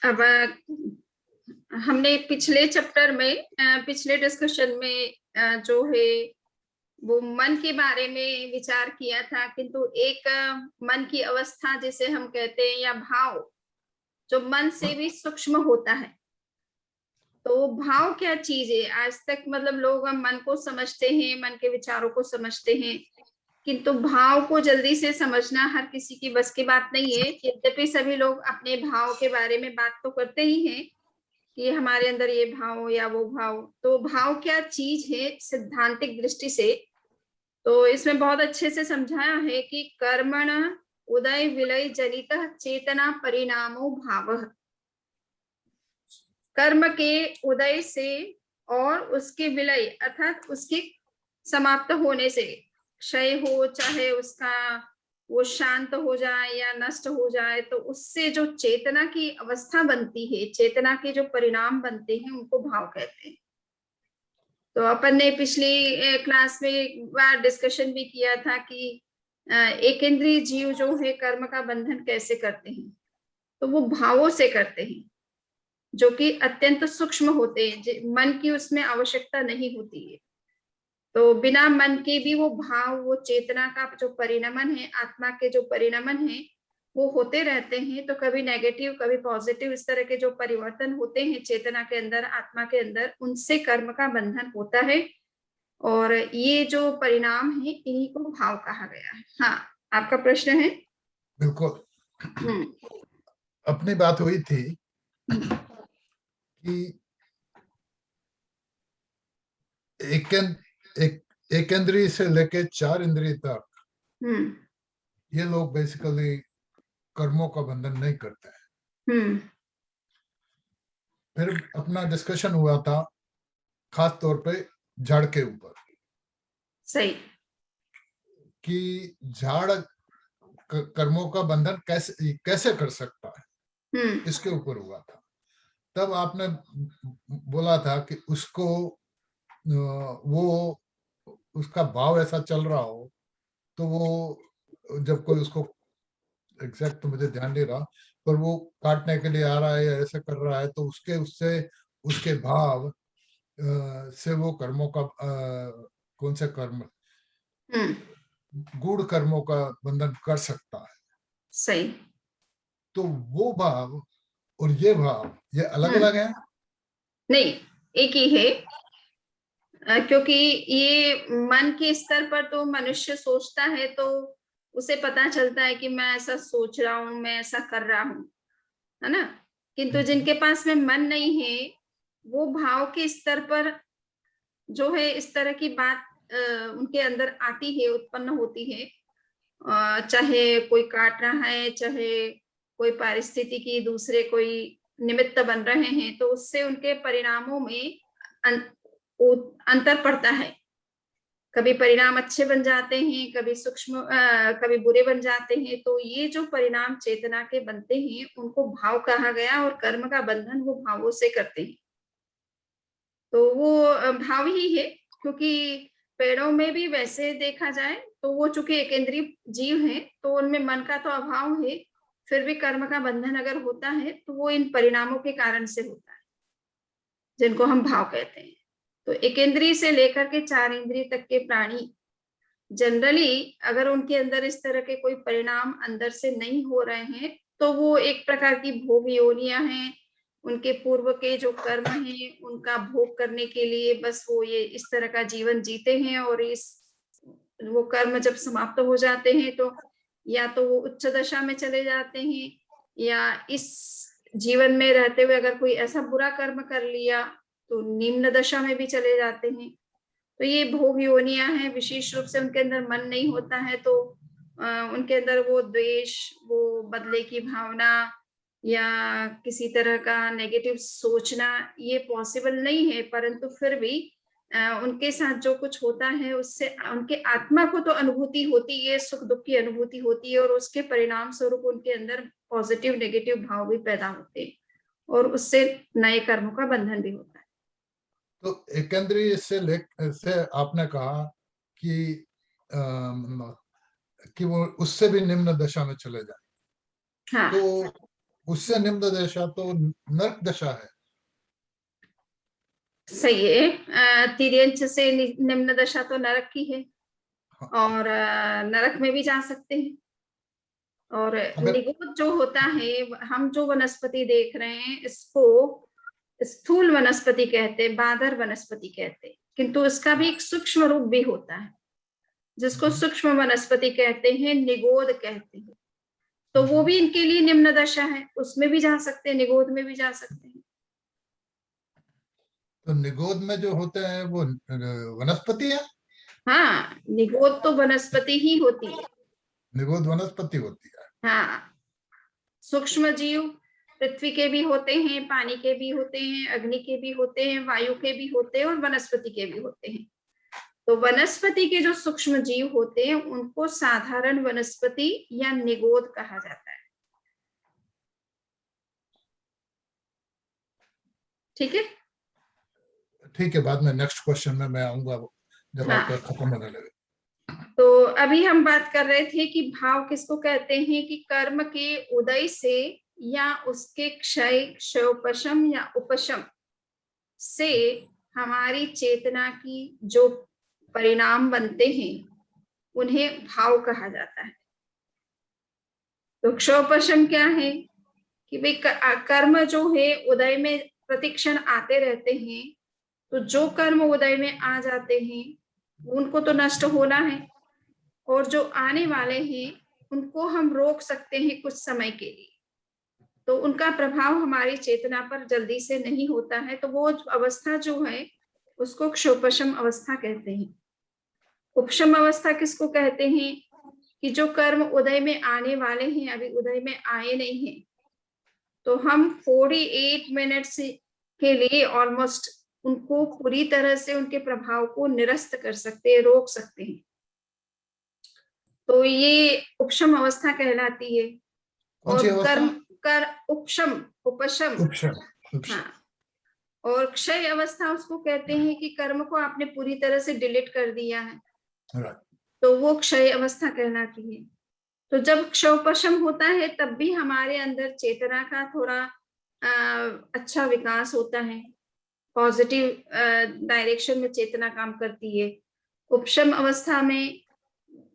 अब हमने पिछले चैप्टर में पिछले डिस्कशन में जो है वो मन के बारे में विचार किया था, किंतु एक मन की अवस्था जिसे हम कहते हैं या भाव जो मन से भी सूक्ष्म होता है। तो भाव क्या चीज है? आज तक मतलब लोग हम मन को समझते हैं, मन के विचारों को समझते हैं, किंतु भाव को जल्दी से समझना हर किसी की बस की बात नहीं है। यद्यपि सभी लोग अपने भाव के बारे में बात तो करते ही हैं कि हमारे अंदर ये भाव या वो भाव। तो भाव क्या चीज है सिद्धांतिक दृष्टि से? तो इसमें बहुत अच्छे से समझाया है कि कर्मण उदय विलय जनित चेतना परिणामो भाव। कर्म के उदय से और उसके विलय अर्थात उसके समाप्त होने से, क्षय हो चाहे उसका वो शांत हो जाए या नष्ट हो जाए, तो उससे जो चेतना की अवस्था बनती है, चेतना के जो परिणाम बनते हैं, उनको भाव कहते हैं। तो अपन ने पिछली क्लास में एक बार डिस्कशन भी किया था कि एक इंद्रिय जीव जो है कर्म का बंधन कैसे करते हैं, तो वो भावों से करते हैं जो कि अत्यंत सूक्ष्म होते हैं, मन की उसमें आवश्यकता नहीं होती है। तो बिना मन के भी वो भाव, वो चेतना का जो परिणमन है, आत्मा के जो परिणमन है, वो होते रहते हैं। तो कभी नेगेटिव कभी पॉजिटिव, इस तरह के जो परिवर्तन होते हैं चेतना के अंदर, आत्मा के अंदर, उनसे कर्म का बंधन होता है। और ये जो परिणाम है इन्हीं को भाव कहा गया है। हाँ, आपका प्रश्न है? बिल्कुल। अपनी बात हुई थी कि एक इंद्रिय से लेके 4 इंद्रिय तक ये लोग बेसिकली कर्मों का बंधन नहीं करते हैं। फिर अपना डिस्कशन हुआ था खास तौर पे झाड़ के ऊपर, सही, कि झाड़ कर्मों का बंधन कैसे कर सकता है, इसके ऊपर हुआ था। तब आपने बोला था कि उसको वो उसका भाव ऐसा चल रहा हो, तो वो जब कोई उसको एग्जैक्ट तो मुझे ध्यान नहीं रहा, पर वो काटने के लिए आ रहा है या ऐसे कर रहा है, तो उसके भाव से वो कर्मों का कौन से कर्म, गूढ़ कर्मों का बंधन कर सकता है। सही। तो वो भाव और ये भाव ये अलग अलग है? नहीं, एक ही है। क्योंकि ये मन के स्तर पर तो मनुष्य सोचता है, तो उसे पता चलता है कि मैं ऐसा सोच रहा हूं, मैं ऐसा कर रहा हूं, है ना। किंतु जिनके पास में मन नहीं है, वो भाव के स्तर पर जो है इस तरह की बात उनके अंदर आती है, उत्पन्न होती है। चाहे कोई काट रहा है, चाहे कोई पारिस्थितिकी दूसरे कोई निमित्त बन रहे हैं, तो उससे उनके परिणामों में अंतर पड़ता है। कभी परिणाम अच्छे बन जाते हैं, कभी सूक्ष्म कभी बुरे बन जाते हैं। तो ये जो परिणाम चेतना के बनते हैं, उनको भाव कहा गया, और कर्म का बंधन वो भावों से करते हैं। तो वो भाव ही है, क्योंकि पेड़ों में भी वैसे देखा जाए तो वो चूंकि एक इंद्रिय जीव है, तो उनमें मन का तो अभाव है, फिर भी कर्म का बंधन अगर होता है तो वो इन परिणामों के कारण से होता है, जिनको हम भाव कहते हैं। तो एक इंद्रिय से लेकर के 4 इंद्रिय तक के प्राणी जनरली अगर उनके अंदर इस तरह के कोई परिणाम अंदर से नहीं हो रहे हैं, तो वो एक प्रकार की भोग योनियां हैं। उनके पूर्व के जो कर्म हैं, उनका भोग करने के लिए बस वो ये इस तरह का जीवन जीते हैं। और वो कर्म जब समाप्त हो जाते हैं, तो या तो वो उच्च दशा में चले जाते हैं, या इस जीवन में रहते हुए अगर कोई ऐसा बुरा कर्म कर लिया तो निम्न दशा में भी चले जाते हैं। तो ये भोग योनियां हैं। विशेष रूप से उनके अंदर मन नहीं होता है, तो उनके अंदर वो द्वेष, वो बदले की भावना, या किसी तरह का नेगेटिव सोचना, ये पॉसिबल नहीं है। परंतु फिर भी उनके साथ जो कुछ होता है, उससे उनके आत्मा को तो अनुभूति होती है, सुख दुख की अनुभूति होती है, और उसके परिणाम स्वरूप उनके अंदर पॉजिटिव नेगेटिव भाव भी पैदा होते हैं, और उससे नए कर्मों का बंधन भी होता है। तो एकेंद्रीय से आपने कहा कि कि वो उससे भी निम्न दशा में चले जाए। हाँ। तो उससे निम्न दशा तो नरक दशा है। सही है, तिर्यंच से निम्न दशा तो नरक की है, और नरक में भी जा सकते हैं। और अगर निगोद जो होता है, हम जो वनस्पति देख रहे हैं इसको स्थूल वनस्पति कहते हैं, बादर वनस्पति कहते हैं, किंतु इसका भी एक सूक्ष्म रूप भी होता है जिसको सूक्ष्म वनस्पति कहते हैं, निगोद कहते हैं। तो वो भी इनके लिए निम्न दशा है, उसमें भी जा सकते हैं, निगोद में भी जा सकते हैं। तो निगोद में जो होते हैं वो वनस्पति है। हाँ, निगोद तो वनस्पति ही होती है। निगोद वनस्पति होती है। हाँ, सूक्ष्म जीव पृथ्वी के भी होते हैं, पानी के भी होते हैं, अग्नि के भी होते हैं, वायु के भी होते हैं और वनस्पति के भी होते हैं। तो वनस्पति के जो सूक्ष्म जीव होते हैं उनको साधारण वनस्पति या निगोद कहा जाता है। ठीक है, ठीक है, बाद में नेक्स्ट क्वेश्चन में मैं आऊंगा जब हाँ। आपका खत्म होने लगे। तो अभी हम बात कर रहे थे कि भाव किसको कहते हैं, कि कर्म के उदय से या उसके क्षय, क्षयोपशम या उपशम से हमारी चेतना की जो परिणाम बनते हैं उन्हें भाव कहा जाता है। तो क्षयोपशम क्या है, कि भाई कर्म जो है उदय में प्रतिक्षण आते रहते हैं, तो जो कर्म उदय में आ जाते हैं उनको तो नष्ट होना है, और जो आने वाले हैं उनको हम रोक सकते हैं कुछ समय के लिए, तो उनका प्रभाव हमारी चेतना पर जल्दी से नहीं होता है। तो वो अवस्था जो है उसको क्षोपशम अवस्था कहते हैं। उपशम अवस्था किसको कहते हैं, कि जो कर्म उदय में आने वाले हैं अभी उदय में आए नहीं हैं, तो हम 48 मिनट्स के लिए ऑलमोस्ट उनको पूरी तरह से उनके प्रभाव को निरस्त कर सकते हैं, रोक सकते हैं। तो ये उपशम अवस्था कहलाती है। और कर्म कर उपशम, उपशम, हाँ। और क्षय अवस्था उसको कहते हैं कि कर्म को आपने पूरी तरह से डिलीट कर दिया है, तो वो क्षय अवस्था कहलाती है। तो जब क्षयोपशम होता है तब भी हमारे अंदर चेतना का थोड़ा अच्छा विकास होता है, पॉजिटिव डायरेक्शन में चेतना काम करती है। उपशम अवस्था में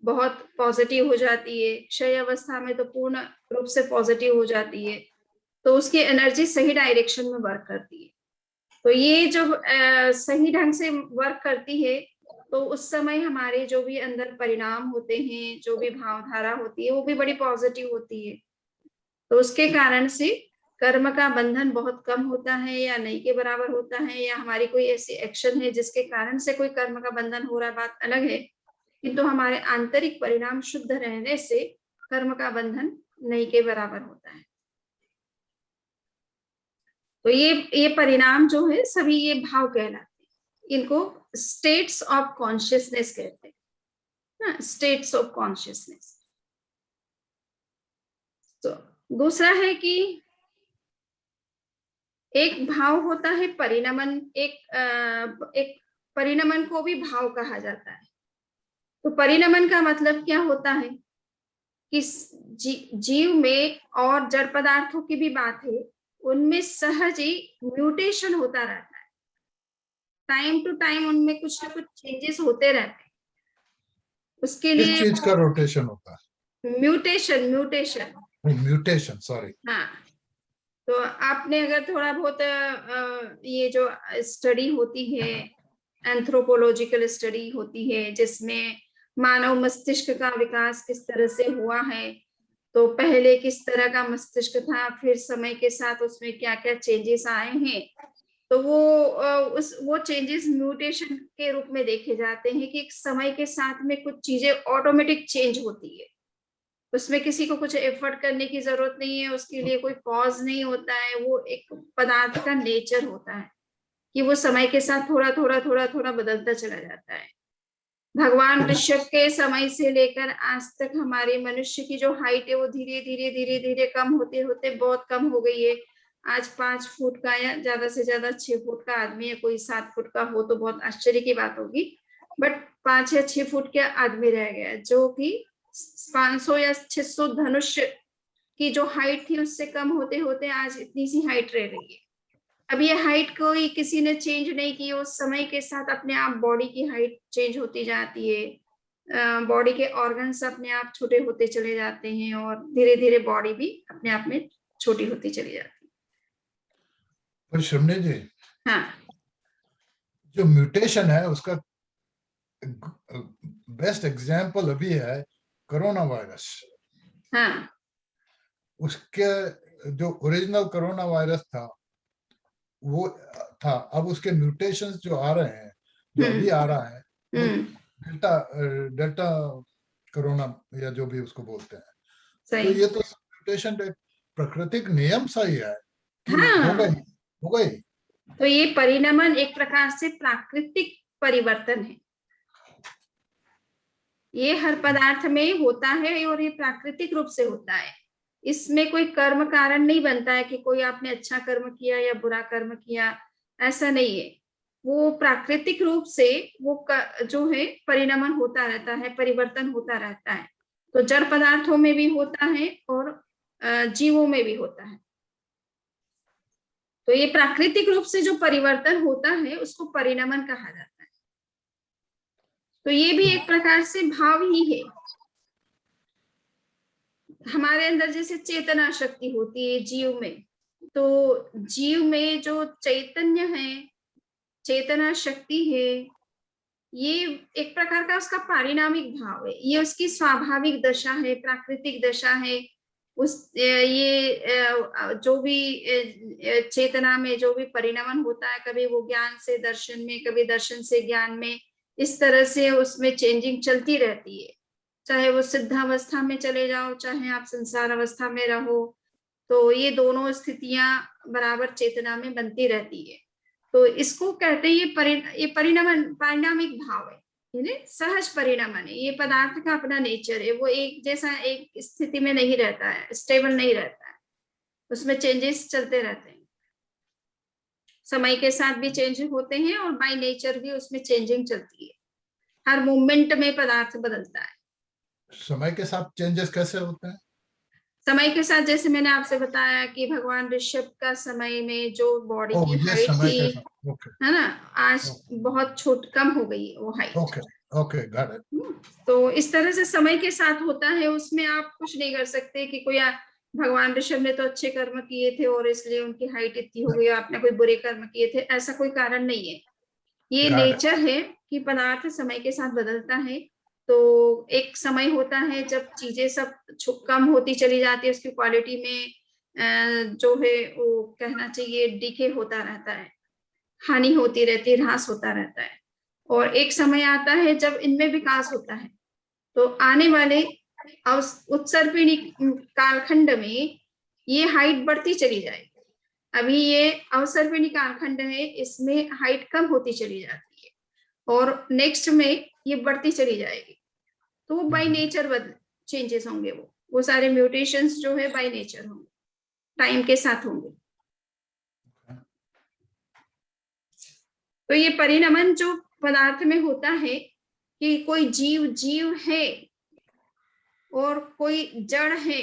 बहुत पॉजिटिव हो जाती है, क्षय अवस्था में तो पूर्ण रूप से पॉजिटिव हो जाती है, तो उसकी एनर्जी सही डायरेक्शन में वर्क करती है। तो ये जो सही ढंग से वर्क करती है, तो उस समय हमारे जो भी अंदर परिणाम होते हैं, जो भी भावधारा होती है वो भी बड़ी पॉजिटिव होती है। तो उसके कारण से कर्म का बंधन बहुत कम होता है या नहीं के बराबर होता है, या हमारी कोई ऐसी एक्शन है जिसके कारण से कोई कर्म का बंधन हो रहा है, बात अलग है, किंतु हमारे आंतरिक परिणाम शुद्ध रहने से कर्म का बंधन नहीं के बराबर होता है। तो ये परिणाम जो है सभी ये भाव कहलाते हैं, इनको स्टेट्स ऑफ कॉन्शियसनेस कहते हैं ना, स्टेट्स ऑफ कॉन्शियसनेस। तो दूसरा है कि एक भाव होता है परिणमन, एक परिणमन को भी भाव कहा जाता है। तो परिणमन का मतलब क्या होता है, कि जीव में और जड़ पदार्थों की भी बात है, उनमें सहज ही म्यूटेशन होता रहता है, टाइम टू टाइम उनमें कुछ ना कुछ चेंजेस होते रहते हैं। उसके लिए किस चीज का रोटेशन होता है? Mutation, mutation, mutation, sorry. हाँ। तो आपने अगर थोड़ा बहुत ये जो स्टडी होती है, एंथ्रोपोलॉजिकल स्टडी होती है जिसमें मानव मस्तिष्क का विकास किस तरह से हुआ है, तो पहले किस तरह का मस्तिष्क था, फिर समय के साथ उसमें क्या क्या चेंजेस आए हैं, तो वो चेंजेस म्यूटेशन के रूप में देखे जाते हैं, कि एक समय के साथ में कुछ चीजें ऑटोमेटिक चेंज होती है, उसमें किसी को कुछ एफर्ट करने की जरूरत नहीं है, उसके लिए कोई कॉज नहीं होता है, वो एक पदार्थ का नेचर होता है कि वो समय के साथ थोड़ा थोड़ा थोड़ा थोड़ा बदलता चला जाता है। भगवान ऋषभ के समय से लेकर आज तक हमारे मनुष्य की जो हाइट है वो धीरे धीरे धीरे धीरे कम होते होते बहुत कम हो गई है। आज 5 फुट का या ज्यादा से ज्यादा 6 फुट का आदमी है, कोई 7 फुट का हो तो बहुत आश्चर्य की बात होगी, बट 5 या 6 फुट के आदमी रह गया, जो कि 500 या 600 धनुष कि जो हाइट थी उससे कम होते होते आज इतनी सी हाइट रह रही है। अब ये हाइट कोई किसी ने चेंज नहीं की, उस समय के साथ अपने आप बॉडी की हाइट चेंज होती जाती है, बॉडी के ऑर्गन्स अपने आप छोटे होते चले जाते हैं और धीरे धीरे बॉडी भी अपने आप में छोटी होती चली जाती है। पर शर्मिला जी, हाँ, जो म्यूटेशन है उसका बेस्ट एग्जाम्पल अभी है कोरोना वायरस। हाँ, उसके जो ओरिजिनल कोरोना वायरस था वो था, अब उसके म्यूटेशंस जो आ रहे हैं, जो अभी आ रहा है, वो डेल्टा डेल्टा कोरोना या जो भी उसको बोलते हैं। तो ये तो म्यूटेशन एक प्राकृतिक नियम सा ही है कि हाँ, हो गई। तो ये परिणमन एक प्रकार से प्राकृतिक परिवर्तन है। ये हर पदार्थ में होता है और ये प्राकृतिक रूप से होता है। इसमें कोई कर्म कारण नहीं बनता है कि कोई आपने अच्छा कर्म किया या बुरा कर्म किया, ऐसा नहीं है। वो प्राकृतिक रूप से वो जो है परिणमन होता रहता है, परिवर्तन होता रहता है। तो जड़ पदार्थों में भी होता है और जीवों में भी होता है। तो ये प्राकृतिक रूप से जो परिवर्तन होता है उसको परिणमन कहा जाता है। तो ये भी एक प्रकार से भाव ही है। हमारे अंदर जैसे चेतना शक्ति होती है जीव में, तो जीव में जो चैतन्य है, चेतना शक्ति है, ये एक प्रकार का उसका पारिणामिक भाव है। ये उसकी स्वाभाविक दशा है, प्राकृतिक दशा है। उस ये जो भी चेतना में जो भी परिणमन होता है, कभी वो ज्ञान से दर्शन में, कभी दर्शन से ज्ञान में, इस तरह से उसमें चेंजिंग चलती रहती है। चाहे वो सिद्धावस्था में चले जाओ, चाहे आप संसार अवस्था में रहो, तो ये दोनों स्थितियां बराबर चेतना में बनती रहती है। तो इसको कहते हैं ये परिणमन, पारिणामिक भाव है, सहज परिणमन है। ये पदार्थ का अपना नेचर है, वो एक जैसा एक स्थिति में नहीं रहता है, स्टेबल नहीं रहता है, उसमें चेंजेस चलते रहते हैं। समय के साथ भी चेंज होते हैं और बाय नेचर भी उसमें चेंजिंग चलती है। हर मोमेंट में पदार्थ बदलता है। समय के साथ चेंजेस कैसे होते हैं? समय के साथ जैसे मैंने आपसे बताया कि भगवान ऋषभ का समय में जो बॉडी की हाइट थी, है ना, आज बहुत कम हो गई वो हाइट। Okay, got it. तो इस तरह से समय के साथ होता है, उसमें आप कुछ नहीं कर सकते कि कोई भगवान ऋषभ ने तो अच्छे कर्म किए थे और इसलिए उनकी हाइट इतनी हो गई, आपने कोई बुरे कर्म किए थे, ऐसा कोई कारण नहीं है। ये नेचर है कि पदार्थ समय के साथ बदलता है। तो एक समय होता है जब चीजें सब कम होती चली जाती है, उसकी क्वालिटी में जो है वो कहना चाहिए डिके होता रहता है, हानि होती रहती है, ह्रास होता रहता है। और एक समय आता है जब इनमें विकास होता है। तो आने वाले उत्सर्पिणी कालखंड में ये हाइट बढ़ती चली जाएगी। अभी ये अवसर्पिणी कालखंड है, इसमें हाइट कम होती चली जाती है और नेक्स्ट में ये बढ़ती चली जाएगी। तो वो बाय नेचर चेंजेस होंगे, वो सारे म्यूटेशंस जो है बाय नेचर होंगे, टाइम के साथ होंगे। तो ये परिणमन जो पदार्थ में होता है कि कोई जीव है और कोई जड़ है,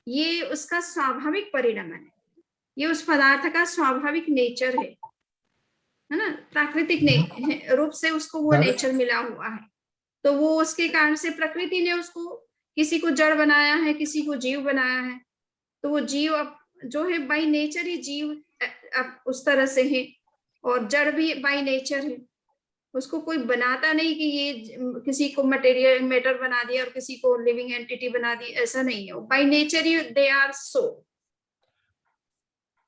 ये उसका स्वाभाविक परिणमन है। ये उस पदार्थ का स्वाभाविक नेचर है ना, प्राकृतिक रूप से उसको वो नेचर मिला हुआ है। तो वो उसके कारण से प्रकृति ने उसको, किसी को जड़ बनाया है, किसी को जीव बनाया है। तो वो जीव अब जो है बाय नेचर ही जीव अब उस तरह से है, और जड़ भी बाय नेचर है। उसको कोई बनाता नहीं कि ये किसी को मटेरियल मैटर बना दिया और किसी को लिविंग एंटिटी बना दी, ऐसा नहीं है। बाय नेचर ही दे आर सो।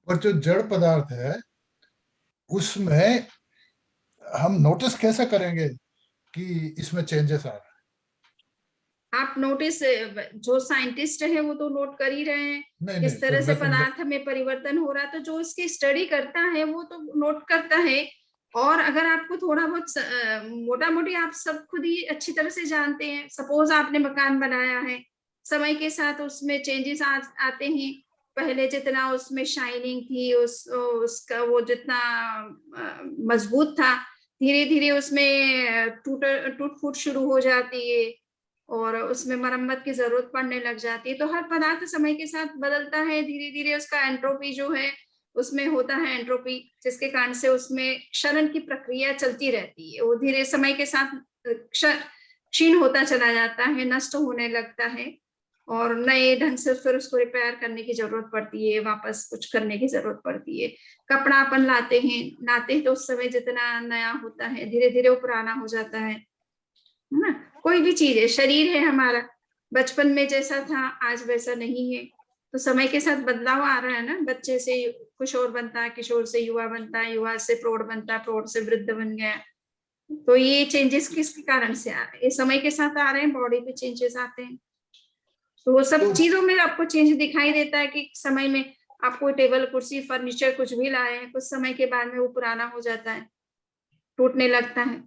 और जो जड़ पदार्थ है उसमें हम नोटिस कैसे करेंगे कि इसमें चेंजेस आ रहा है? आप नोटिस, जो साइंटिस्ट है वो तो नोट कर ही रहे हैं किस तरह से पदार्थ में परिवर्तन हो रहा है। तो जो इसकी स्टडी करता है वो तो नोट करता है। और अगर आपको थोड़ा बहुत मोटा मोटी आप सब खुद ही अच्छी तरह से जानते हैं, सपोज आपने मकान बनाया है, समय के साथ उसमें चेंजेस आते हैं। पहले जितना उसमें शाइनिंग थी, उसका वो जितना मजबूत था, धीरे धीरे उसमें टूट फूट शुरू हो जाती है। और उसमें मरम्मत की जरूरत पड़ने लग जाती है। तो हर पदार्थ समय के साथ बदलता है, धीरे धीरे उसका एंट्रोपी जो है उसमें होता है एंट्रोपी, जिसके कारण से उसमें क्षरण की प्रक्रिया चलती रहती है। वो धीरे समय के साथ क्षीण होता चला जाता है, नष्ट होने लगता है, और नए ढंग से फिर उसको रिपेयर करने की जरूरत पड़ती है, वापस कुछ करने की जरूरत पड़ती है। कपड़ा अपन लाते हैं तो उस समय जितना नया होता है धीरे धीरे वो पुराना हो जाता है ना। कोई भी चीज है, शरीर है हमारा, बचपन में जैसा था आज वैसा नहीं है, तो समय के साथ बदलाव आ रहा है ना। बच्चे से किशोर बनता है, किशोर से युवा बनता है, युवा से प्रौढ़ बनता है, प्रौढ़ से वृद्ध बन गया। तो ये चेंजेस किसके कारण से आ रहे हैं? ये समय के साथ आ रहे हैं, बॉडी पे चेंजेस आते हैं। तो वो सब तो चीजों में आपको चेंज दिखाई देता है कि समय में आप कोई टेबल कुर्सी फर्नीचर कुछ भी लाए हैं, कुछ समय के बाद में वो पुराना हो जाता है, टूटने लगता है,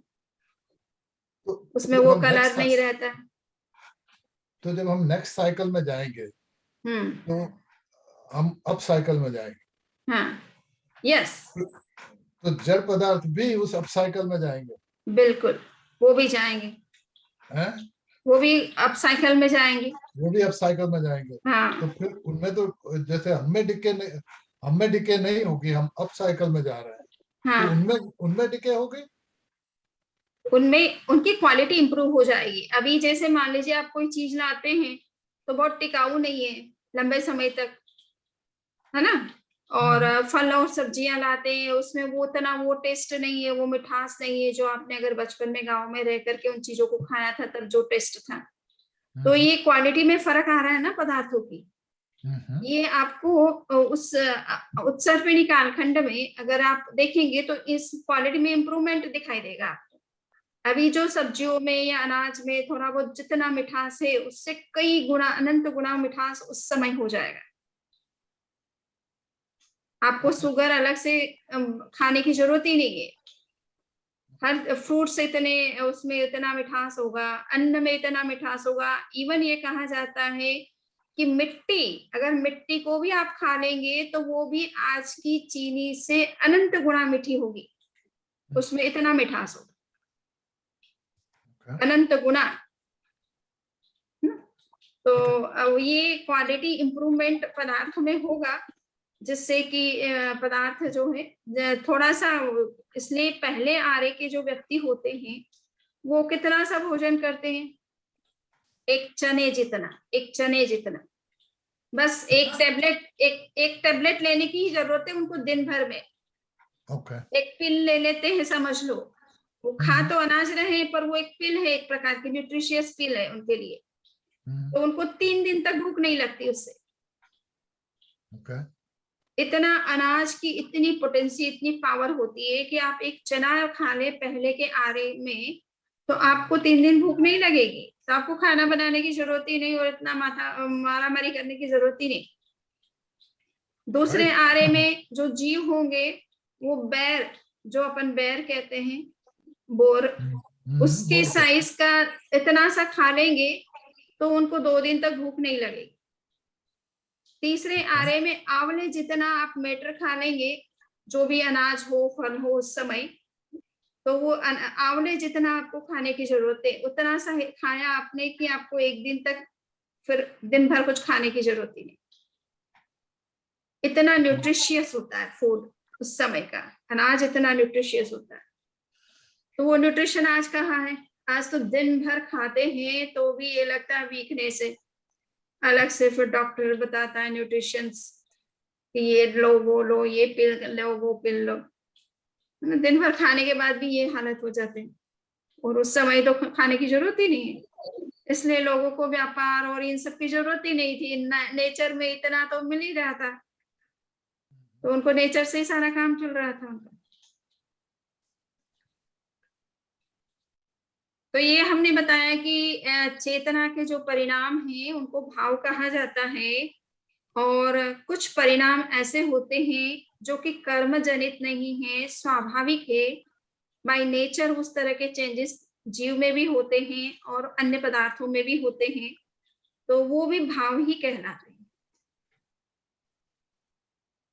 उसमें जब वो हम कलर नेक्स्ट नहीं रहता है। तो जब हम नेक्स्ट साइकिल में जाएंगे तो हम अप साइकिल में जाएंगे। हाँ, यस, तो जड़ पदार्थ भी उस अप साइकिल में जाएंगे। बिल्कुल, वो भी जाएंगे, हैं? वो भी अप साइकिल में जाएंगे। वो भी अप साइकिल में जाएंगे। हाँ, तो फिर उनमें तो जैसे हमें डिके नहीं होगी, हम अप साइकिल में जा रहे हैं, हाँ, तो उनमें उनमें डिके होगी। उनमें उनकी क्वालिटी इंप्रूव हो जाएगी। अभी जैसे मान लीजिए आप कोई चीज लाते हैं तो बहुत टिकाऊ नहीं है लंबे समय तक, है ना। और फल और सब्जियां लाते हैं, उसमें वो इतना वो टेस्ट नहीं है, वो मिठास नहीं है जो आपने अगर बचपन में गांव में रह करके उन चीजों को खाया था तब जो टेस्ट था। तो ये क्वालिटी में फर्क आ रहा है ना पदार्थों की। ये आपको उस उत्सर्पिणी कालखंड में अगर आप देखेंगे तो इस क्वालिटी में इंप्रूवमेंट दिखाई देगा आपको। अभी जो सब्जियों में या अनाज में थोड़ा बहुत जितना मिठास है उससे कई गुना, अनंत गुना मिठास उस समय हो जाएगा। आपको शुगर अलग से खाने की जरूरत ही नहीं है। हर फ्रूट से इतने उसमें इतना मिठास होगा, अन्न में इतना मिठास होगा। इवन ये कहा जाता है कि मिट्टी, अगर मिट्टी को भी आप खा लेंगे तो वो भी आज की चीनी से अनंत गुना मीठी होगी, उसमें इतना मिठास होगा, अनंत गुना। तो ये क्वालिटी इंप्रूवमेंट पदार्थ में होगा, जिससे कि पदार्थ जो है थोड़ा सा, इसलिए पहले आरे के जो व्यक्ति होते हैं वो कितना सा भोजन करते हैं, एक चने जितना, बस एक टेबलेट लेने की ही जरूरत है उनको दिन भर में। एक पिल ले लेते हैं समझ लो, वो खा तो अनाज रहे पर वो एक पिल है, एक प्रकार की न्यूट्रिशियस पिल है उनके लिए। तो उनको 3 दिन तक भूख नहीं लगती उससे। इतना अनाज की इतनी पोटेंसी, इतनी पावर होती है कि आप एक चना खा ले पहले के आरे में तो आपको 3 दिन भूख नहीं लगेगी, तो आपको खाना बनाने की जरूरत ही नहीं और इतना मारामारी करने की जरूरत ही नहीं। दूसरे आरे में जो जीव होंगे वो बैर, जो अपन बैर कहते हैं, बोर, उसके साइज का इतना सा खा लेंगे तो उनको 2 दिन तक भूख नहीं लगेगी। तीसरे आरे में आंवले जितना आप मेटर खा लेंगे, जो भी अनाज हो फल हो उस समय, तो वो आंवले जितना आपको खाने की जरूरत है उतना सा खाया आपने कि आपको 1 दिन तक फिर दिन भर कुछ खाने की जरूरत ही नहीं। इतना न्यूट्रिशियस होता है फूड उस समय का, अनाज इतना न्यूट्रिशियस होता है। तो वो न्यूट्रिशन आज कहाँ है? आज तो दिन भर खाते हैं तो भी ये लगता है वीकनेस है। अलग से फिर डॉक्टर बताता है न्यूट्रिशंस कि ये लो वो लो, ये पिल लो वो पिल लो। दिन भर खाने के बाद भी ये हालत हो जाते हैं, और उस समय तो खाने की जरूरत ही नहीं है, इसलिए लोगों को व्यापार और इन सब की जरूरत ही नहीं थी। नेचर में इतना तो मिल ही रहा था, तो उनको नेचर से ही सारा काम चल रहा था उनका। तो ये हमने बताया कि चेतना के जो परिणाम हैं उनको भाव कहा जाता है, और कुछ परिणाम ऐसे होते हैं जो कि कर्म जनित नहीं है, स्वाभाविक है, बाय नेचर उस तरह के चेंजेस जीव में भी होते हैं और अन्य पदार्थों में भी होते हैं, तो वो भी भाव ही कहलाते हैं।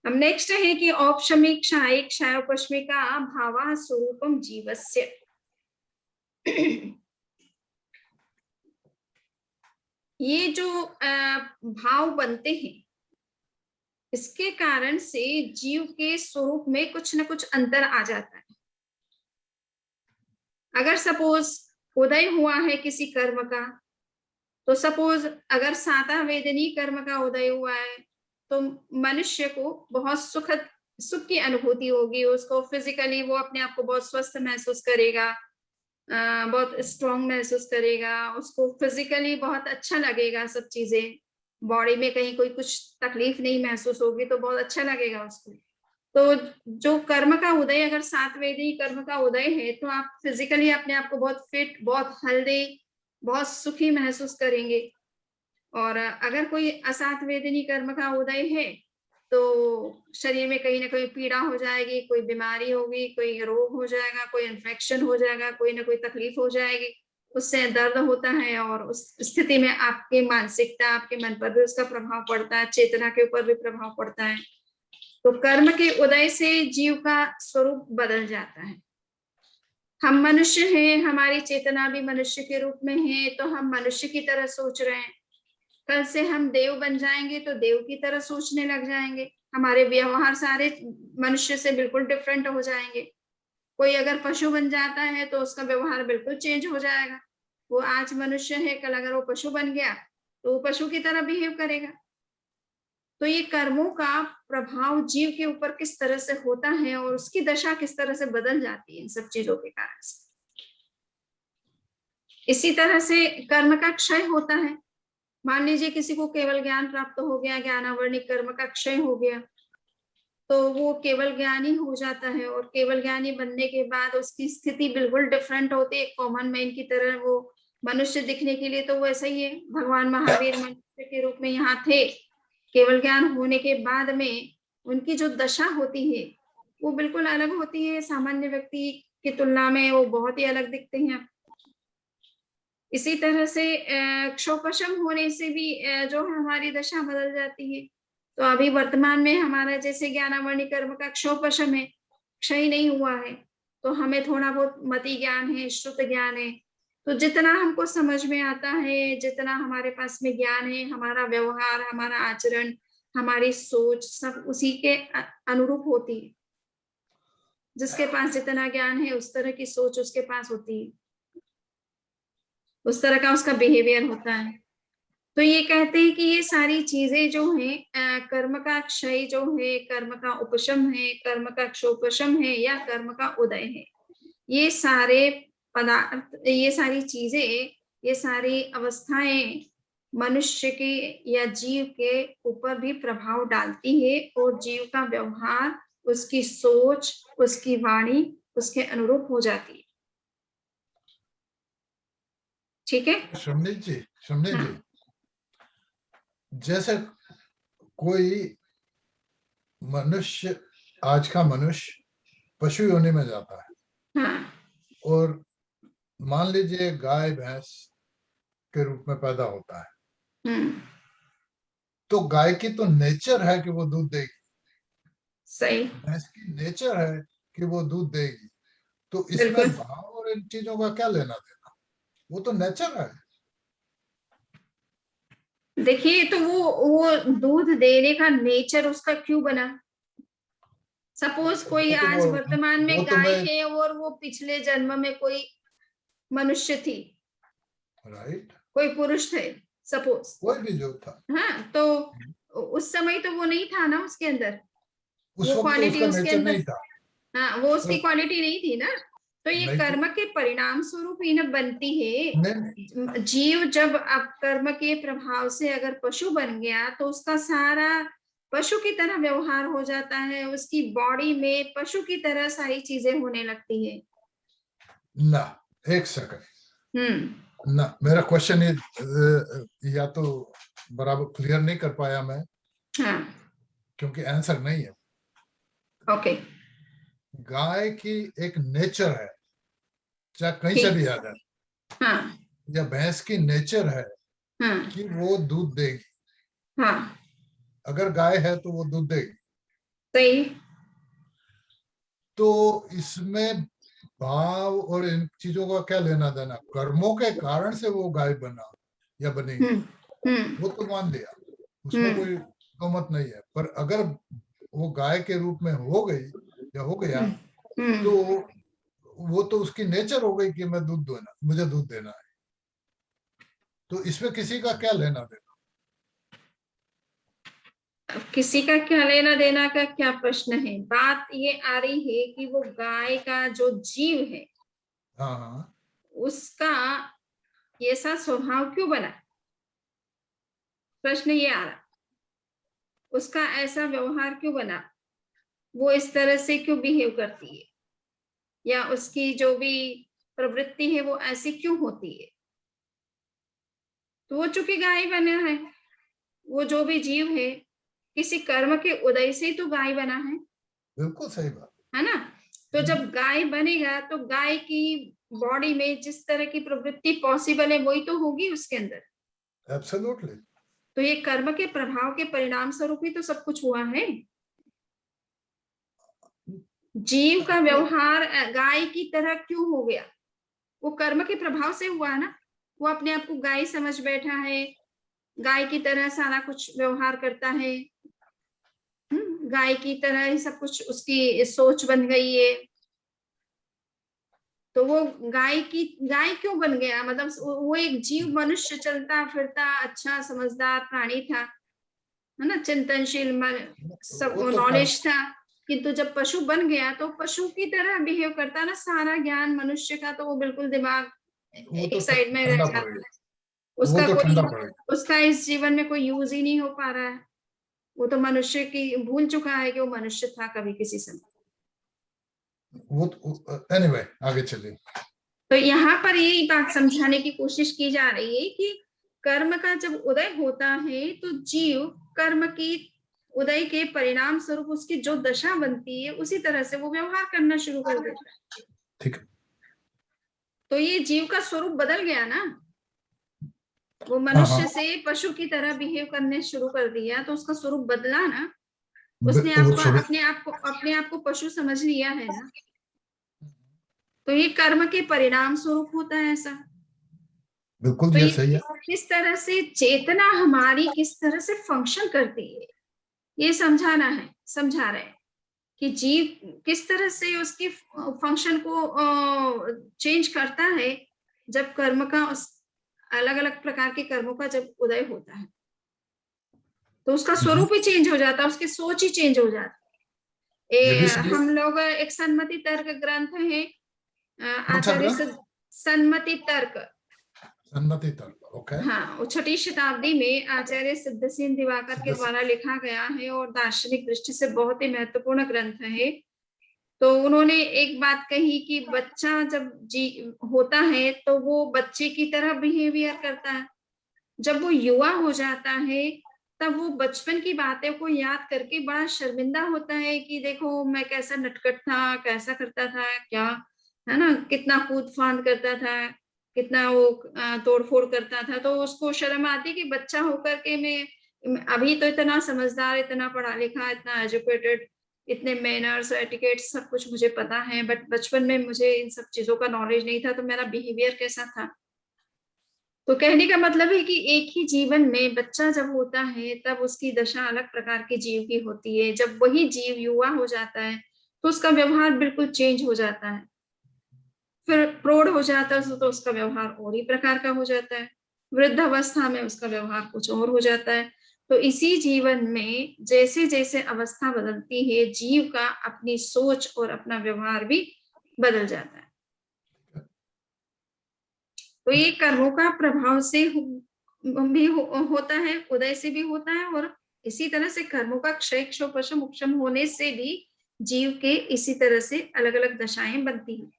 अब नेक्स्ट है कि औपशमिक क्षायिक क्षयोपशमिका भावा स्वरूपम जीवस्य। ये जो भाव बनते हैं, इसके कारण से जीव के स्वरूप में कुछ ना कुछ अंतर आ जाता है। अगर सपोज उदय हुआ है किसी कर्म का, तो सपोज अगर साता वेदनी कर्म का उदय हुआ है, तो मनुष्य को बहुत सुख की अनुभूति होगी, उसको फिजिकली वो अपने आप को बहुत स्वस्थ महसूस करेगा, बहुत स्ट्रॉन्ग महसूस करेगा, उसको फिजिकली बहुत अच्छा लगेगा, सब चीजें बॉडी में कहीं कोई कुछ तकलीफ नहीं महसूस होगी, तो बहुत अच्छा लगेगा उसको। तो जो कर्म का उदय, अगर 7 वेदी कर्म का उदय है, तो आप फिजिकली अपने आप को बहुत फिट, बहुत हेल्दी, बहुत सुखी महसूस करेंगे। और अगर कोई असात वेदनी कर्म का उदय है, तो शरीर में कहीं ना कहीं पीड़ा हो जाएगी, कोई बीमारी होगी, कोई रोग हो जाएगा, कोई इन्फेक्शन हो जाएगा, कोई ना कोई तकलीफ हो जाएगी, उससे दर्द होता है, और उस स्थिति में आपकी मानसिकता, आपके मन पर भी उसका प्रभाव पड़ता है, चेतना के ऊपर भी प्रभाव पड़ता है। तो कर्म के उदय से जीव का स्वरूप बदल जाता है। हम मनुष्य हैं, हमारी चेतना भी मनुष्य के रूप में है, तो हम मनुष्य की तरह सोच रहे हैं। कल से हम देव बन जाएंगे तो देव की तरह सोचने लग जाएंगे, हमारे व्यवहार सारे मनुष्य से बिल्कुल डिफरेंट हो जाएंगे। कोई अगर पशु बन जाता है तो उसका व्यवहार बिल्कुल चेंज हो जाएगा। वो आज मनुष्य है, कल अगर वो पशु बन गया तो वो पशु की तरह बिहेव करेगा। तो ये कर्मों का प्रभाव जीव के ऊपर किस तरह से होता है और उसकी दशा किस तरह से बदल जाती है इन सब चीजों के कारण से। इसी तरह से कर्म का क्षय होता है। मान लीजिए किसी को केवल ज्ञान प्राप्त हो गया, ज्ञानावर्णिक कर्म का क्षय हो गया, तो वो केवल ज्ञानी हो जाता है, और केवल ज्ञानी बनने के बाद उसकी स्थिति बिल्कुल डिफरेंट होती है, कॉमन मैन की तरह वो मनुष्य दिखने के लिए तो वैसा ही है। भगवान महावीर मनुष्य के रूप में यहाँ थे, केवल ज्ञान होने के बाद में उनकी जो दशा होती है वो बिल्कुल अलग होती है, सामान्य व्यक्ति की तुलना में वो बहुत ही अलग दिखते हैं। इसी तरह से क्षोपशम होने से भी जो है हमारी दशा बदल जाती है। तो अभी वर्तमान में हमारा जैसे ज्ञानावरणी कर्म का क्षोपशम है, क्षय नहीं हुआ है, तो हमें थोड़ा बहुत मति ज्ञान है, श्रुत ज्ञान है। तो जितना हमको समझ में आता है, जितना हमारे पास में ज्ञान है, हमारा व्यवहार, हमारा आचरण, हमारी सोच सब उसी के अनुरूप होती है। जिसके पास जितना ज्ञान है उस तरह की सोच उसके पास होती है, उस तरह का उसका बिहेवियर होता है। तो ये कहते हैं कि ये सारी चीजें जो हैं, कर्म का क्षय जो है, कर्म का उपशम है, कर्म का क्षोपशम है, या कर्म का उदय है, ये सारे पदार्थ, ये सारी चीजें, ये सारी अवस्थाएं मनुष्य के या जीव के ऊपर भी प्रभाव डालती है, और जीव का व्यवहार, उसकी सोच, उसकी वाणी उसके अनुरूप हो जाती है। ठीक है, समझे जी, समझे हाँ, जी। जैसे कोई मनुष्य, आज का मनुष्य पशु योनि में जाता है, हाँ, और मान लीजिए गाय भैंस के रूप में पैदा होता है, तो गाय की तो नेचर है कि वो दूध देगी, सही, भैंस की नेचर है कि वो दूध देगी। तो इसमें बिल्कुल। भाव और इन चीजों का क्या लेना देना, वो तो नेचर है। देखिए, तो वो दूध देने का नेचर उसका क्यों बना? सपोज कोई वो तो आज वर्तमान वो में तो गाय मैं, है और वो पिछले जन्म में कोई मनुष्य थी, राइट, कोई पुरुष थे, सपोज। कोई भी जो था, हाँ, तो उस समय तो वो नहीं था ना उसके अंदर, उस वो वक्त तो क्वालिटी उसका उसके नेचर अंदर, नहीं था। हाँ, वो उसकी पर क्वालिटी नहीं थी ना। तो ये नहीं थी, कर्म के परिणाम स्वरूप ही ना बनती नहीं, है। जीव जब अब कर्म के प्रभाव से अगर पशु बन गया, तो उसका सारा पशु की तरह व्यवहार हो जाता है, उसकी बॉडी में पशु की तरह सारी चीजें होने लगती है। ना, एक सेकंड हम्म, ना, मेरा क्वेश्चन या तो बराबर क्लियर नहीं कर पाया मैं, हाँ, क्योंकि आंसर नहीं है। ओके, गाय की एक नेचर है, चाहे कहीं से ठीक, भी आ जाए, हाँ, या भैंस की नेचर है हाँ, कि वो दूध देगी। हाँ, अगर गाय है तो वो दूध देगी। सही, तो इसमें भाव और इन चीजों का क्या लेना देना, कर्मों के कारण से वो गाय बना या बनेगी। वो तो मान दिया, उसमें कोई गमत नहीं है। पर अगर वो गाय के रूप में हो गई या हो गया तो वो तो उसकी नेचर हो गई कि मैं दूध देना, मुझे दूध देना है। तो इसमें किसी का क्या लेना देना? किसी का क्या लेना देना का क्या प्रश्न है? बात ये आ रही है कि वो गाय का जो जीव है, हाँ हाँ, उसका ऐसा स्वभाव क्यों बना? प्रश्न ये आ रहा, उसका ऐसा व्यवहार क्यों बना, वो इस तरह से क्यों बिहेव करती है, या उसकी जो भी प्रवृत्ति है वो ऐसी क्यों होती है? तो वो चूंकि गाय बना है, वो जो भी जीव है किसी कर्म के उदय से तो गाय बना बिल्कुल सही बात है ना? तो जब गाय बनेगा तो गाय की बॉडी में जिस तरह की प्रवृत्ति पॉसिबल है वही तो होगी उसके अंदर। एब्सोल्युटली। तो ये कर्म के प्रभाव के परिणाम स्वरूप ही तो सब कुछ हुआ है। जीव का व्यवहार गाय की तरह क्यों हो गया? वो कर्म के प्रभाव से हुआ ना। वो अपने आप को गाय समझ बैठा है, गाय की तरह सारा कुछ व्यवहार करता है, गाय की तरह ही सब कुछ उसकी सोच बन गई है। तो वो गाय क्यों बन गया? मतलब वो एक जीव, मनुष्य, चलता फिरता अच्छा समझदार प्राणी था, है ना, चिंतनशील मन, सब वो तो नॉलेज था। किंतु जब पशु बन गया तो पशु की तरह बिहेव करता ना, सारा ज्ञान मनुष्य का तो वो बिल्कुल दिमाग वो तो एक साइड में रह ठंडा पड़ जाता गया, है। वो उसका तो कोई, ठंडा पड़ गया। उसका इस जीवन में कोई यूज ही नहीं हो पा रहा है। वो तो मनुष्य की भूल चुका है कि वो मनुष्य था कभी किसी समय। वो एनीवे आगे चलिए। तो यहाँ पर यही बात समझाने की कोशिश की जा रही है कि कर्म का जब उदय होता है तो जीव कर्म की उदय के परिणाम स्वरूप उसकी जो दशा बनती है उसी तरह से वो व्यवहार करना शुरू कर देता है। ठीक है। तो ये जीव का स्वरूप बदल गया ना, वो हाँ हाँ, मनुष्य से पशु की तरह बिहेव करने शुरू कर दिया तो उसका स्वरूप बदला ना। उसने वो आपको छोड़ो, अपने आप को पशु समझ लिया है ना। तो ये कर्म के परिणाम स्वरूप होता है ऐसा। बिल्कुल तो ये ये सही है। किस तरह से चेतना हमारी किस तरह से फंक्शन करती है ये समझाना है, समझा रहे हैं कि जीव किस तरह से उसकी फंक्शन को चेंज करता है जब कर्म का, अलग अलग प्रकार के कर्मों का जब उदय होता है तो उसका स्वरूप ही चेंज हो जाता है, उसकी सोच ही चेंज हो जाती ये भी है। सही है। हम लोग एक सन्मति तर्क ग्रंथ है, कौन सा आचार्य ग्रंथ? सन्मति तर्क, सन्मति तर्क, ओके। हाँ, 6ठी शताब्दी में आचार्य सिद्धसेन दिवाकर के द्वारा लिखा गया है और दार्शनिक दृष्टि से बहुत ही महत्वपूर्ण ग्रंथ है। तो उन्होंने एक बात कही कि बच्चा जब होता है तो वो बच्चे की तरह बिहेवियर करता है, जब वो युवा हो जाता है तब वो बचपन की बातें को याद करके बड़ा शर्मिंदा होता है कि देखो मैं कैसा नटखट था, कैसा करता था, क्या, है ना, कितना कूद फांद करता था, कितना वो तोड़ फोड़ करता था। तो उसको शर्म आती कि बच्चा होकर के मैं अभी तो इतना समझदार, इतना पढ़ा लिखा, इतना एजुकेटेड, इतने मैनर्स एटिकेट सब कुछ मुझे पता है, बट बचपन में मुझे इन सब चीजों का नॉलेज नहीं था तो मेरा बिहेवियर कैसा था। तो कहने का मतलब है कि एक ही जीवन में बच्चा जब होता है तब उसकी दशा अलग प्रकार के जीव की होती है, जब वही जीव युवा हो जाता है तो उसका व्यवहार बिल्कुल चेंज हो जाता है, फिर प्रौढ़ हो जाता है तो उसका व्यवहार और ही प्रकार का हो जाता है, वृद्धावस्था में उसका व्यवहार कुछ और हो जाता है। तो इसी जीवन में जैसे जैसे अवस्था बदलती है जीव का अपनी सोच और अपना व्यवहार भी बदल जाता है। तो ये कर्मों का प्रभाव से भी होता है, उदय से भी होता है, और इसी तरह से कर्मों का क्षय क्षोपशम उपशम होने से भी जीव के इसी तरह से अलग अलग दशाएं बनती हैं।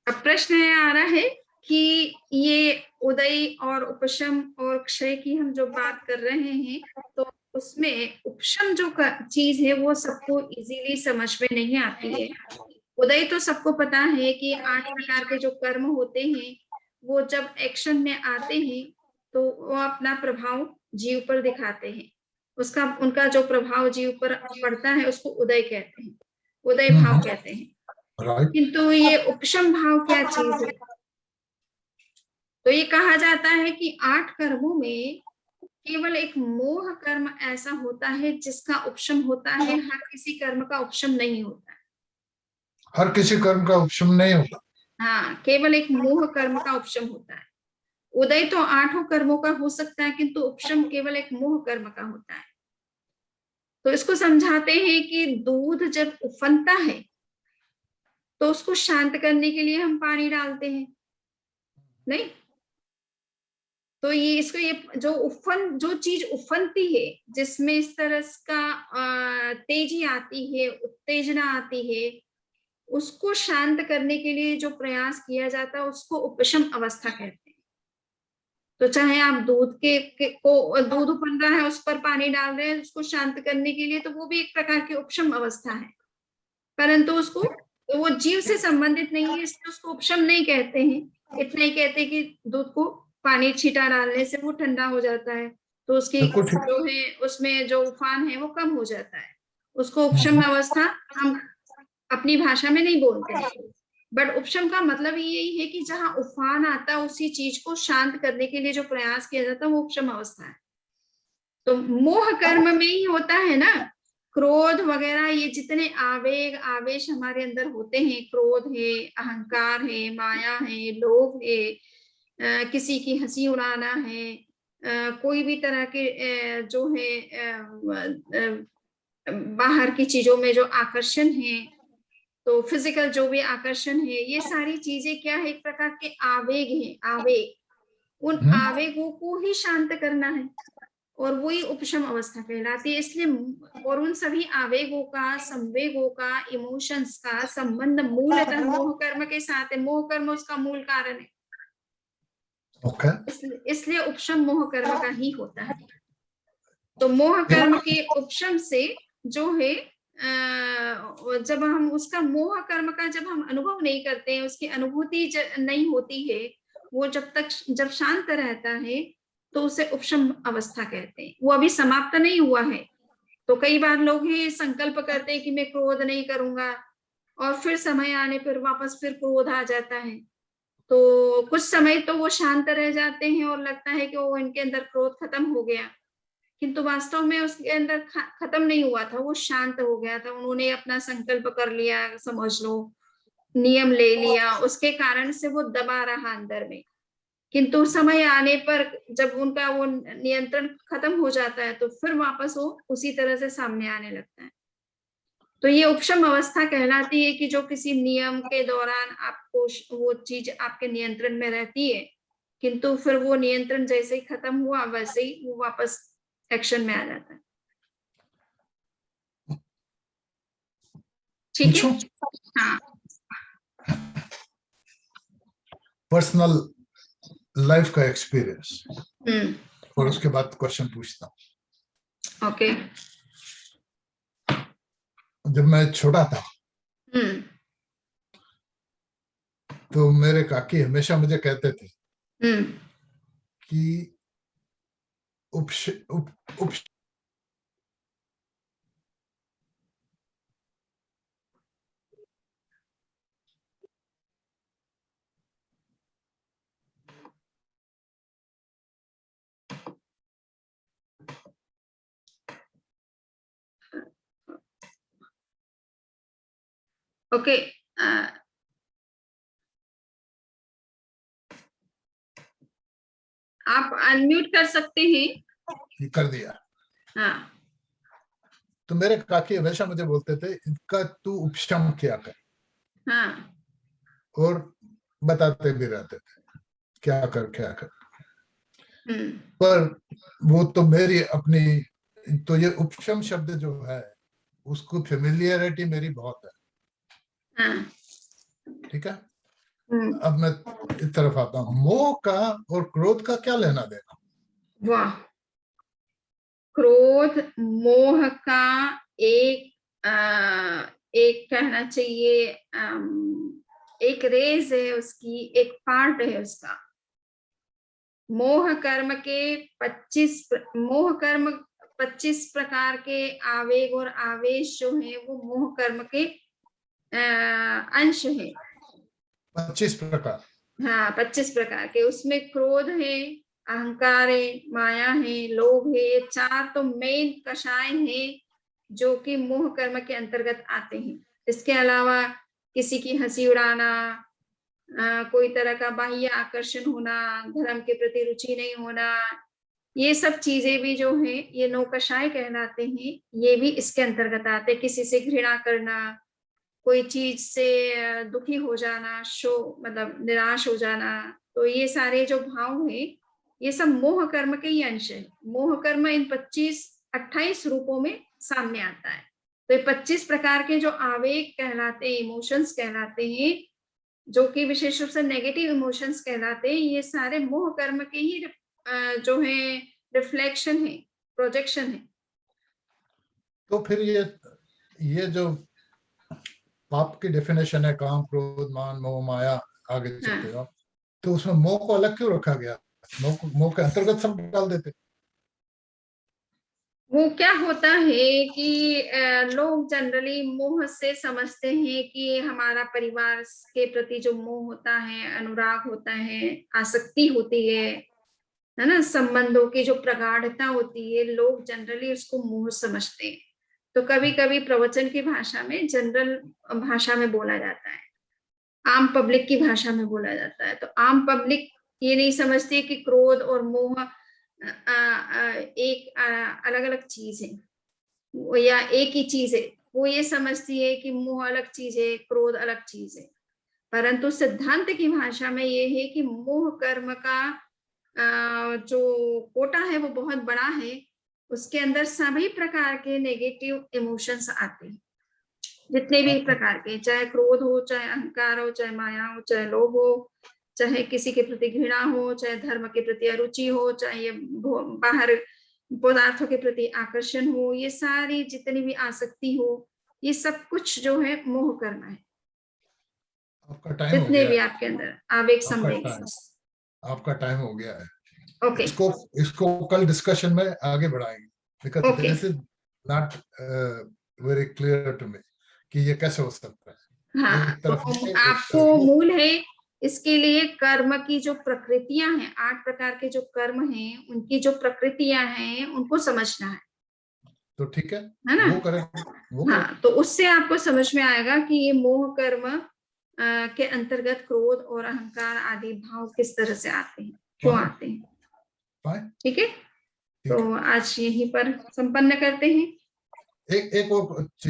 अब प्रश्न आ रहा है कि ये उदय और उपशम और क्षय की हम जो बात कर रहे हैं तो उसमें उपशम जो चीज है वो सबको इजीली समझ में नहीं आती है। उदय तो सबको पता है कि 8 प्रकार के जो कर्म होते हैं वो जब एक्शन में आते हैं तो वो अपना प्रभाव जीव पर दिखाते हैं, उसका उनका जो प्रभाव जीव पर पड़ता है उसको उदय कहते हैं, उदय भाव कहते हैं। राइट। किंतु ये उपशम भाव क्या चीज है? तो ये कहा जाता है कि 8 कर्मों में केवल एक मोह कर्म ऐसा होता है जिसका उपशम होता है, हर किसी कर्म का उपशम नहीं होता है। हर किसी कर्म का उपशम नहीं होता। हाँ, केवल एक मोह कर्म का उपशम होता है। उदय तो 8 कर्मों का हो सकता है, किंतु उपशम केवल एक मोह कर्म का होता है। तो इसको समझाते हैं कि दूध जब उफनता है तो उसको शांत करने के लिए हम पानी डालते हैं, नहीं? तो ये इसको, ये जो चीज उफनती है, जिसमें इस तरह का तेजी आती है, उत्तेजना आती है, उसको शांत करने के लिए जो प्रयास किया जाता है उसको उपशम अवस्था कहते हैं। तो चाहे आप दूध उफन रहा है, उस पर पानी डाल रहे हैं उसको शांत करने के लिए, तो वो भी एक प्रकार की उपशम अवस्था है, परंतु उसको, तो वो जीव से संबंधित नहीं है, इसलिए उसको उपशम नहीं कहते हैं। इतना ही कहते हैं कि दूध को पानी छींटा डालने से वो ठंडा हो जाता है, तो उसकी जो है उसमें जो उफान है वो कम हो जाता है। उसको उपशम अवस्था हम अपनी भाषा में नहीं बोलते हैं, बट उपशम का मतलब यही है कि जहां उफान आता है उसी चीज को शांत करने के लिए जो प्रयास किया जाता है वो उपशम अवस्था है। तो मोह कर्म में ही होता है ना, क्रोध वगैरह, ये जितने आवेग आवेश हमारे अंदर होते हैं, क्रोध है, अहंकार है, माया है, लोभ है, किसी की हंसी उड़ाना है, कोई भी तरह के जो है बाहर की चीजों में जो आकर्षण है, तो फिजिकल जो भी आकर्षण है, ये सारी चीजें क्या है, एक प्रकार के आवेग हैं, आवेग। उन आवेगों को ही शांत करना है और वही उपशम अवस्था कहलाती है। इसलिए और उन सभी आवेगों का, संवेगों का, इमोशंस का संबंध मूलतः मोह कर्म के साथ है। मोह कर्म उसका मूल कारण है। इसलिए उपशम मोह कर्म का ही होता है। तो मोह कर्म के उपशम से जो है, जब हम उसका मोह कर्म का जब हम अनुभव नहीं करते हैं, उसकी अनुभूति नहीं होती है, वो जब शांत रहता है तो उसे उपशम अवस्था कहते हैं। वो अभी समाप्त नहीं हुआ है। तो कई बार लोग ही संकल्प करते हैं कि मैं क्रोध नहीं करूंगा, और फिर समय आने पर वापस फिर क्रोध आ जाता है। तो कुछ समय तो वो शांत रह जाते हैं और लगता है कि वो इनके अंदर क्रोध खत्म हो गया, किंतु वास्तव में उसके अंदर खत्म नहीं हुआ था, वो शांत हो गया था। उन्होंने अपना संकल्प कर लिया, समझ लो, नियम ले लिया, उसके कारण से वो दबा रहा अंदर में। किंतु समय आने पर जब उनका वो नियंत्रण खत्म हो जाता है तो फिर वापस वो उसी तरह से सामने आने लगता है। तो ये उपशम अवस्था कहलाती है कि जो किसी नियम के दौरान आपको वो चीज आपके नियंत्रण में रहती है, किंतु फिर वो नियंत्रण जैसे ही खत्म हुआ वैसे ही वो वापस एक्शन में आ जाता है। ठीक है? हाँ। पर्सनल लाइफ का एक्सपीरियंस, और उसके बाद क्वेश्चन पूछता हूँ। ओके। जब मैं छोटा था तो मेरे काकी हमेशा मुझे कहते थे कि ओके। आप अनम्यूट कर सकते हैं। कर दिया। हाँ। तो मेरे काकी हमेशा मुझे बोलते थे, इनका तू उपशम किया कर। हाँ। और बताते भी रहते थे क्या कर क्या कर। पर वो तो मेरी अपनी, तो ये उपशम शब्द जो है उसको फेमिलियरिटी मेरी बहुत है। हाँ। ठीक है। अब मैं इस तरफ आता हूँ, मोह का और क्रोध का क्या लेना देना। वाह। क्रोध मोह का एक कहना चाहिए, एक रेज है उसकी, एक पार्ट है उसका। मोह कर्म 25 प्रकार के आवेग और आवेश जो है वो मोह कर्म के अंश है, 25 प्रकार। हाँ 25 प्रकार के। उसमें क्रोध है, अहंकार है, माया है, लोभ है, ये 4 तो मेन कषाय है जो कि मोह कर्म के अंतर्गत आते हैं। इसके अलावा किसी की हंसी उड़ाना, कोई तरह का बाह्य आकर्षण होना, धर्म के प्रति रुचि नहीं होना, ये सब चीजें भी जो है ये नौकषाय कहलाते हैं, ये भी इसके अंतर्गत आते हैं। किसी से घृणा करना, कोई चीज से दुखी हो जाना, मतलब निराश हो जाना, तो ये सारे जो भाव है ये सब मोह कर्म के ही अंश है। मोह कर्म इन 28 रूपों में सामने आता है। तो ये 25 प्रकार के जो आवेग कहलाते हैं, इमोशंस कहलाते हैं, जो कि विशेष रूप से नेगेटिव इमोशंस कहलाते हैं, ये सारे मोह कर्म के ही जो है रिफ्लेक्शन है, प्रोजेक्शन है। तो फिर ये जो पाप की डेफिनेशन है, काम, क्रोध, मान, मोह, माया, आगे चलते जाओ, तो उसमें मोह को अलग क्यों रखा गया? मोह के अंतर्गत सब डाल देते। वो क्या होता है कि लोग जनरली मोह से समझते हैं कि हमारा परिवार के प्रति जो मोह होता है, अनुराग होता है, आसक्ति होती है ना, संबंधों की जो प्रगाढ़ता होती है, लोग जनरली उसको मोह समझते हैं। तो कभी कभी प्रवचन की भाषा में, जनरल भाषा में बोला जाता है, आम पब्लिक की भाषा में बोला जाता है। तो आम पब्लिक ये नहीं समझती कि क्रोध और मोह एक अलग अलग चीज है या एक ही चीज है। वो ये समझती है कि मोह अलग चीज है, क्रोध अलग चीज है। परंतु सिद्धांत की भाषा में ये है कि मोह कर्म का जो कोटा है वो बहुत बड़ा है। उसके अंदर सभी प्रकार के नेगेटिव इमोशंस आते हैं, जितने भी प्रकार के, चाहे क्रोध हो, चाहे अहंकार हो, चाहे माया हो, चाहे लोभ हो, चाहे किसी के प्रति घृणा हो, चाहे धर्म के प्रति अरुचि हो, चाहे ये बाहर पदार्थों के प्रति आकर्षण हो, ये सारी जितनी भी आसक्ति हो, ये सब कुछ जो है मोह कर्म है। आपका टाइम हो जितने गया भी है। आपके अंदर आवेग संवेग। आपका टाइम हो गया है। ओके, इसको कल डिस्कशन में आगे बढ़ाएंगे, because okay, this is not very clear to me कि ये कैसे हो सकता है। हाँ। एक तो तरफ ये, एक आपको तरफ मूल है इसके लिए कर्म की जो प्रकृतियां हैं, 8 प्रकार के जो कर्म हैं, उनकी जो प्रकृतियां हैं उनको समझना है तो ठीक है ना। वो करें, वो करें। हाँ, तो उससे आपको समझ में आएगा कि ये मोह कर्म के अंतर्गत क्रोध और अहंकार आदि भाव किस तरह से आते हैं, क्यों आते हैं। ठीक है, तो आज यहीं पर संपन्न करते हैं। एक और चीज